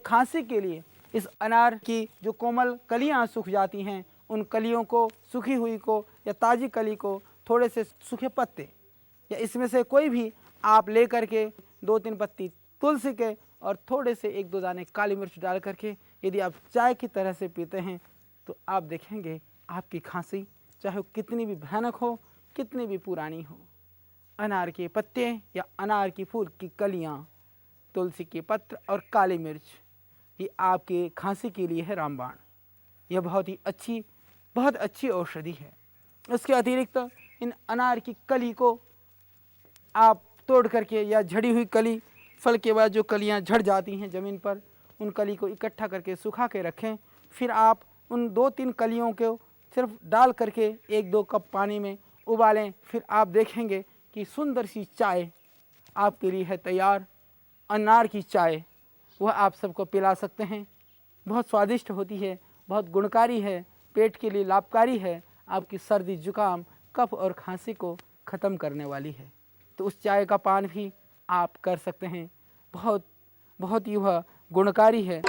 खांसी के लिए इस अनार की जो कोमल कलियां सूख जाती हैं, उन कलियों को, सूखी हुई को या ताज़ी कली को, थोड़े से सूखे पत्ते या इसमें से कोई भी आप ले करके 2-3 पत्ती तुलसी के और थोड़े से 1-2 दाने काली मिर्च डाल करके यदि आप चाय की तरह से पीते हैं तो आप देखेंगे आपकी खांसी चाहे वो कितनी भी भयानक हो, कितनी भी पुरानी हो, अनार के पत्ते या अनार की फूल की कलियाँ, तुलसी के पत्र और काली मिर्च, ये आपके खांसी के लिए है रामबाण। यह बहुत अच्छी औषधि है। इसके अतिरिक्त इन अनार की कली को आप तोड़ करके या झड़ी हुई कली, फल के बाद जो कलियां झड़ जाती हैं ज़मीन पर, उन कली को इकट्ठा करके सुखा के रखें। फिर आप उन 2-3 कलियों को सिर्फ डाल करके 1-2 कप पानी में उबालें। फिर आप देखेंगे कि सुंदर सी चाय आपके लिए है तैयार। अनार की चाय वह आप सबको पिला सकते हैं। बहुत स्वादिष्ट होती है, बहुत गुणकारी है, पेट के लिए लाभकारी है, आपकी सर्दी जुकाम कफ और खांसी को ख़त्म करने वाली है। तो उस चाय का पान भी आप कर सकते हैं। बहुत ही वह गुणकारी है।